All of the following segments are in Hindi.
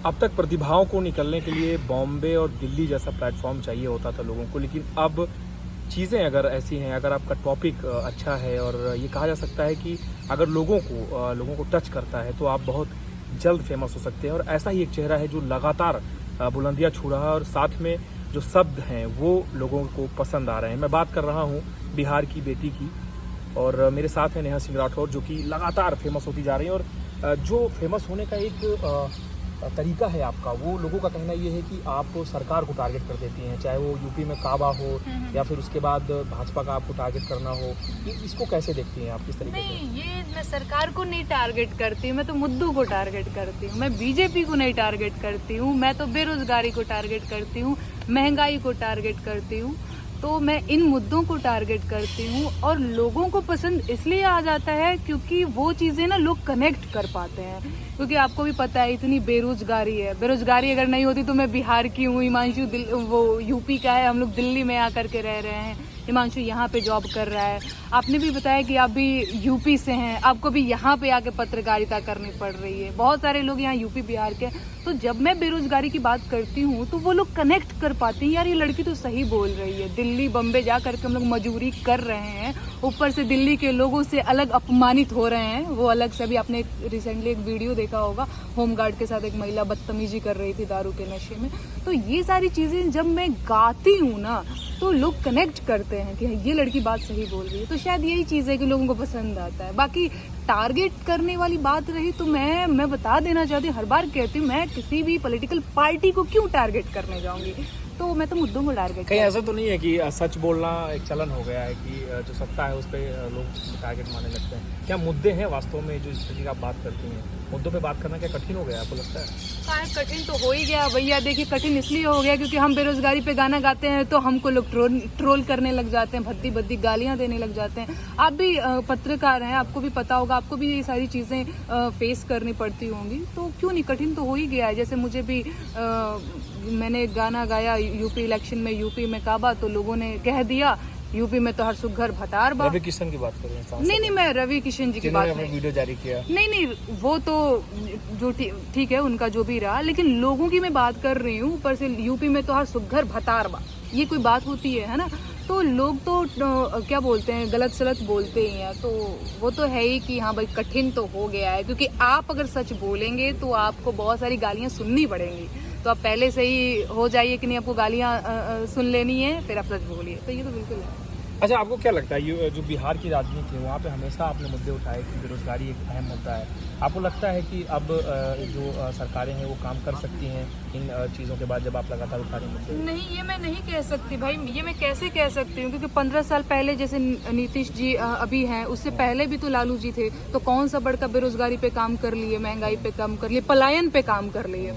अब तक प्रतिभाओं को निकलने के लिए बॉम्बे और दिल्ली जैसा प्लेटफॉर्म चाहिए होता था लोगों को, लेकिन अब चीज़ें अगर ऐसी हैं, अगर आपका टॉपिक अच्छा है और ये कहा जा सकता है कि अगर लोगों को टच करता है तो आप बहुत जल्द फेमस हो सकते हैं। और ऐसा ही एक चेहरा है जो लगातार बुलंदियां छू रहा है और साथ में जो शब्द हैं वो लोगों को पसंद आ रहे हैं। मैं बात कर रहा हूँ बिहार की बेटी की, और मेरे साथ है नेहा सिंह राठौर जो कि लगातार फेमस होती जा रही है। और जो फेमस होने का एक तरीका है आपका, वो लोगों का कहना ये है कि आप सरकार को टारगेट कर देती हैं, चाहे वो यूपी में काबा हो या फिर उसके बाद भाजपा का आपको टारगेट करना हो। इसको कैसे देखती हैं आप, किस तरीके से? नहीं, ये मैं सरकार को नहीं टारगेट करती हूँ, मैं तो मुद्दों को टारगेट करती हूँ। मैं बीजेपी को नहीं टारगेट करती हूँ, मैं तो बेरोजगारी को टारगेट करती हूँ, महंगाई को टारगेट करती हूँ। तो मैं इन मुद्दों को टारगेट करती हूँ और लोगों को पसंद इसलिए आ जाता है क्योंकि वो चीजें ना लोग कनेक्ट कर पाते हैं। क्योंकि आपको भी पता है इतनी बेरोजगारी है, बेरोजगारी अगर नहीं होती तो मैं बिहार की हूँ, हिमांशु वो यूपी का है, हम लोग दिल्ली में आकर के रह रहे हैं, हिमांशु यहाँ पे जॉब कर रहा है। आपने भी बताया कि आप भी यूपी से हैं, आपको भी यहाँ पे आके पत्रकारिता करनी पड़ रही है। बहुत सारे लोग यहाँ यूपी बिहार के। तो जब मैं बेरोजगारी की बात करती हूँ तो वो लोग कनेक्ट कर पाते हैं, यार ये लड़की तो सही बोल रही है, दिल्ली बम्बे जा करके हम लोग मजदूरी कर रहे हैं, ऊपर से दिल्ली के लोगों से अलग अपमानित हो रहे हैं। वो अलग से, अभी आपने रिसेंटली एक वीडियो देखा होगा, होमगार्ड के साथ एक महिला बदतमीजी कर रही थी दारू के नशे में। तो ये सारी चीजें जब मैं गाती हूँ ना तो लोग कनेक्ट करते हैं कि ये लड़की बात सही बोल रही है। तो शायद यही चीज है कि लोगों को पसंद आता है। बाकी टारगेट करने वाली बात रही तो मैं बता देना चाहती हूँ, हर बार कहती हूँ, मैं किसी भी पॉलिटिकल पार्टी को क्यों टारगेट करने जाऊंगी, तो मैं तो मुद्दों को टारगेट। कहीं ऐसा तो नहीं है कि सच बोलना एक चलन हो गया है कि जो सत्ता है उस पर लोग टारगेट मानने लगते हैं? क्या मुद्दे हैं वास्तव में जो जिस तरीके की आप बात करती हैं, मुद्दों पे बात करना क्या कठिन हो गया आपको लगता है? कठिन तो हो ही गया भैया। देखिए, कठिन इसलिए हो गया क्योंकि हम बेरोजगारी पे गाना गाते हैं तो हमको लोग ट्रोल करने लग जाते हैं, भद्दी भद्दी गालियां देने लग जाते हैं। आप भी पत्रकार हैं, आपको भी पता होगा, आपको भी ये सारी चीजें फेस करनी पड़ती होंगी, तो क्यों नहीं, कठिन तो हो ही गया है। जैसे मुझे भी मैंने गाना गाया यूपी इलेक्शन में, यूपी में काबा, तो लोगों ने कह दिया यूपी में तो हर सुघर भतार बा। रवि किशन की बात कर रहे हैं? नहीं, मैं रवि किशन जी की बात नहीं, वीडियो जारी किया। नहीं, वो तो जो ठीक है, उनका जो भी रहा, लेकिन लोगों की मैं बात कर रही हूँ। ऊपर से यूपी में तो हर सुघर भतार बा, ये कोई बात होती है ना? तो लोग तो क्या बोलते हैं, गलत सलत बोलते ही हैं। तो वो तो है ही कि हाँ भाई, कठिन तो हो गया है, क्योंकि आप अगर सच बोलेंगे तो आपको बहुत सारी गालियां सुननी पड़ेंगी। तो आप पहले से ही हो जाइए कि नहीं, आपको गालियां सुन लेनी है, फिर आप सच बोलिए। तो ये तो बिल्कुल है। अच्छा, आपको क्या लगता है ये जो बिहार की राजनीति है वहाँ पे हमेशा आपने मुद्दे उठाए कि बेरोजगारी एक अहम मुद्दा है, आपको लगता है कि अब जो सरकारें हैं वो काम कर सकती हैं इन चीज़ों के बाद, जब आप लगातार उठा रहे मुद्दे? नहीं, ये मैं नहीं कह सकती भाई, ये मैं कैसे कह सकती हूँ, क्योंकि 15 साल पहले जैसे नीतीश जी अभी हैं, उससे पहले भी तो लालू जी थे, तो कौन सा बड़का बेरोजगारी पे काम कर लिए, महंगाई पे काम कर लिए, पलायन पे काम कर लिए।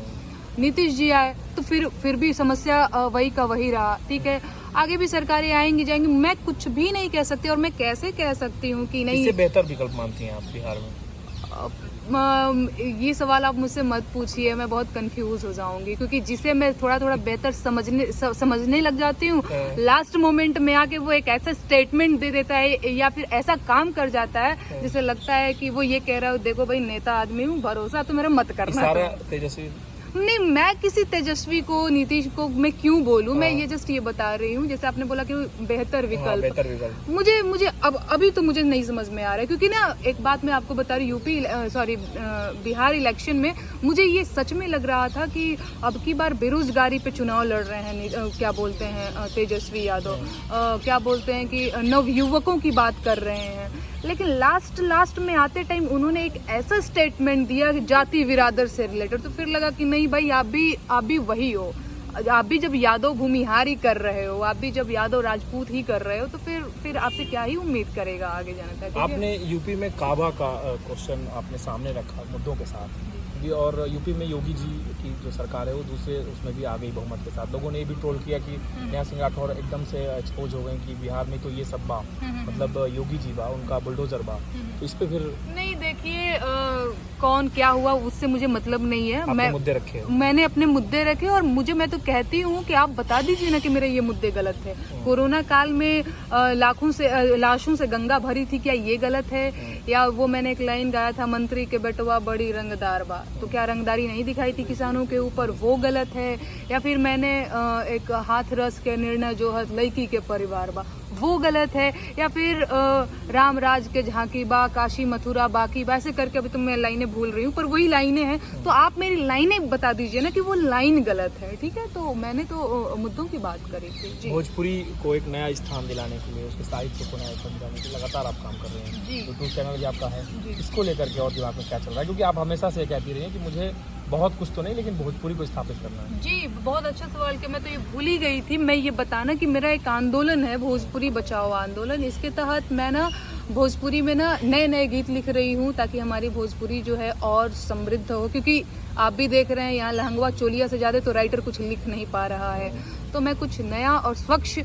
नीतीश जी आए तो फिर भी समस्या वही का वही रहा। ठीक है, आगे भी सरकारें आएंगी जाएंगी, मैं कुछ भी नहीं कह सकती। और मैं कैसे कह सकती हूँ कि नहीं, इससे बेहतर विकल्प मानती हैं आप बिहार में? ये सवाल आप मुझसे मत पूछिए, मैं बहुत कंफ्यूज हो जाऊंगी, क्योंकि जिसे मैं थोड़ा थोड़ा बेहतर समझने लग जाती हूँ, लास्ट मोमेंट में आके वो एक ऐसा स्टेटमेंट दे देता है या फिर ऐसा काम कर जाता है जिसे लगता है कि वो ये कह रहा है, देखो भाई नेता आदमी हूँ, भरोसा तो मेरा मत करना। तेजस्वी नहीं, मैं किसी तेजस्वी को, नीतीश को मैं क्यों बोलूं? मैं ये जस्ट ये बता रही हूँ, जैसे आपने बोला कि बेहतर विकल्प। बेहतर विकल्प मुझे अभी तो मुझे नहीं समझ में आ रहा है, क्योंकि ना एक बात मैं आपको बता रही, बिहार इलेक्शन में मुझे ये सच में लग रहा था कि अब की बार बेरोजगारी पे चुनाव लड़ रहे हैं, क्या बोलते हैं तेजस्वी यादव, क्या बोलते हैं कि नवयुवकों की बात कर रहे हैं। लेकिन लास्ट में आते टाइम उन्होंने एक ऐसा स्टेटमेंट दिया कि जाति विरादर से रिलेटेड, तो फिर लगा कि नहीं भाई, आप भी वही हो, आप भी जब यादव भूमिहार ही कर रहे हो, आप भी जब यादव राजपूत ही कर रहे हो, तो फिर आपसे क्या ही उम्मीद करेगा आगे जाने तक। आपने यूपी में काबा का क्वेश्चन आपने सामने रखा मुद्दों के साथ भी, और यूपी में योगी जी की जो सरकार है वो दूसरे उसमें भी आ गई बहुमत के साथ। लोगों ने ये भी ट्रोल किया कि नेहा सिंह राठौर एकदम से एक्सपोज हो गई कि बिहार में तो ये सब बा, मतलब योगी जी बा, उनका बुलडोजर बा। तो इस पे फिर नहीं, देखिए कौन क्या हुआ उससे मुझे मतलब नहीं है। आपने मुद्दे रखे हैं। मैंने अपने मुद्दे रखे और मैं तो कहती हूँ कि आप बता दीजिए ना कि मेरे ये मुद्दे गलत है। कोरोना काल में लाशों से गंगा भरी थी, क्या ये गलत है? या वो मैंने एक लाइन गाया था, मंत्री के बेटवा बड़ी रंगदार बा, तो क्या रंगदारी नहीं दिखाई थी किसानों के ऊपर, वो गलत है? या फिर मैंने एक हाथ रस के निर्णय जो है लड़की के परिवार बा, वो गलत है? या फिर राम राज के झांकी बा, काशी मथुरा बाकी बा, ऐसे करके अभी तो मैं लाइनें भूल रही हूँ, पर वही लाइनें हैं। तो आप मेरी लाइनें बता दीजिए ना कि वो लाइन गलत है, ठीक है? तो मैंने तो मुद्दों की बात करी थी जी। भोजपुरी को एक नया स्थान दिलाने के लिए, उसके साहित्य को नया स्थान दिलाने के लिए लगातार आप काम कर रहे हैं जी। यूट्यूब चैनल भी आपका है, जी। इसको लेकर के और दिमाग में क्या चल रहा है? क्योंकि आप हमेशा से कहती रही हैं कि मुझे बहुत कुछ तो नहीं लेकिन भोजपुरी को स्थापित करना है। जी, बहुत अच्छा सवाल किया। मैं तो ये भूल ही गई थी मैं ये बताना कि मेरा एक आंदोलन है, भोजपुरी बचाओ आंदोलन। इसके तहत मैं ना भोजपुरी में ना नए नए गीत लिख रही हूँ ताकि हमारी भोजपुरी जो है और समृद्ध हो, क्योंकि आप भी देख रहे हैं यहाँ लहंगवा चोलिया से ज्यादा तो राइटर कुछ लिख नहीं पा रहा है। तो मैं कुछ नया और स्वच्छ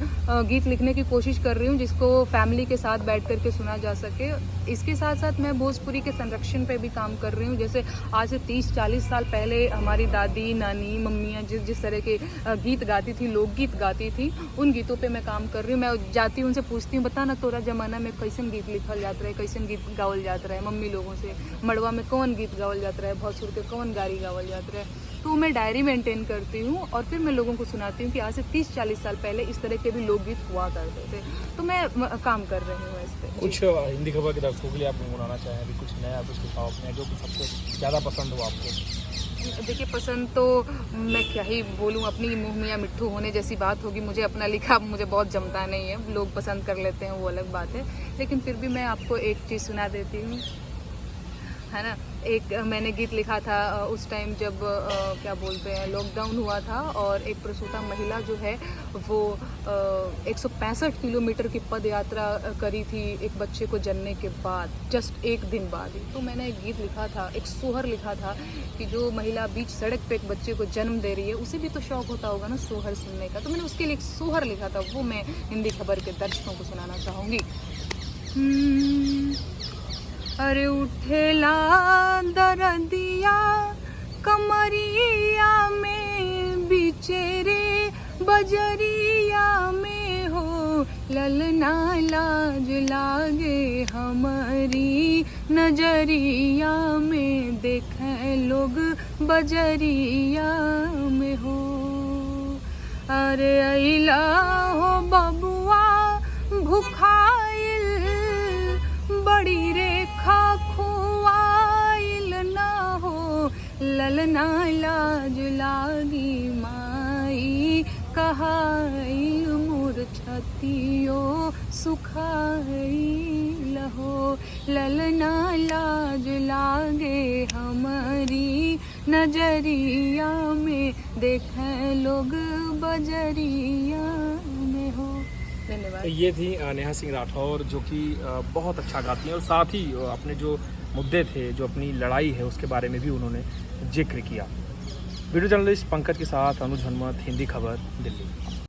गीत लिखने की कोशिश कर रही हूँ जिसको फैमिली के साथ बैठ करके सुना जा सके। इसके साथ साथ मैं भोजपुरी के संरक्षण पे भी काम कर रही हूँ। जैसे आज से 30-40 साल पहले हमारी दादी नानी मम्मियाँ जिस तरह के गीत गाती थी, लोकगीत गाती थी, उन गीतों पे मैं काम कर रही हूँ। मैं जाती हूँ, उनसे पूछती हूँ, बता ना तोरा जमाना में कैसन गीत लिखल जाता रहे, कैसन गीत गावल जाता रहे? मम्मी लोगों से मड़वा में कौन गीत गावल जाता रहे, भौसुर के कौन गारी गावल जाता रहे? तो मैं डायरी मेंटेन करती हूँ और फिर मैं लोगों को सुनाती हूँ कि आज से 30-40 साल पहले इस तरह के भी लोकगीत हुआ करते थे। तो मैं काम कर रही हूँ इस पे। कुछ हिंदी खबर के दर्शकों के लिए आप गुनगुनाना चाहें अभी कुछ नया, कुछ लिखाओ अपने जो कि सबसे ज़्यादा पसंद हो आपको? देखिए, पसंद तो मैं क्या ही बोलूँ, अपनी मुँह मियाँ मिट्ठू होने जैसी बात होगी। मुझे अपना लिखा मुझे बहुत जमता नहीं है, लोग पसंद कर लेते हैं वो अलग बात है, लेकिन फिर भी मैं आपको एक चीज़ सुना देती हूँ, है ना। एक मैंने गीत लिखा था उस टाइम जब क्या बोलते हैं लॉकडाउन हुआ था और एक प्रसूता महिला जो है वो 165 किलोमीटर की पद यात्रा करी थी एक बच्चे को जन्मने के बाद, जस्ट एक दिन बाद ही। तो मैंने एक गीत लिखा था, एक सोहर लिखा था कि जो महिला बीच सड़क पे एक बच्चे को जन्म दे रही है उसे भी तो शौक होता होगा ना सोहर सुनने का। तो मैंने उसके लिए एक सोहर लिखा था, वो मैं हिंदी खबर के दर्शकों को सुनाना चाहूँगी। अरे उठेला दरदिया कमरिया में बिचेरे बजरिया में हो, ललना लाज लागे हमारी नजरिया में, देखें लोग बजरिया में हो। अरे अइला हो बबुआ भुखाइल, बड़ी रेखा खुआइल ना हो, ललना लाज लागी माई, कहाइल मोर छतियो सुखाइल हो, ललना लाज लागे हमारी नजरिया में, देखें लोग बजरिया में हो। धन्यवाद। तो ये थी नेहा सिंह राठौर जो कि बहुत अच्छा गाती हैं और साथ ही अपने जो मुद्दे थे, जो अपनी लड़ाई है उसके बारे में भी उन्होंने जिक्र किया। वीडियो जर्नलिस्ट पंकज के साथ अनुज हनुमत, हिंदी खबर, दिल्ली।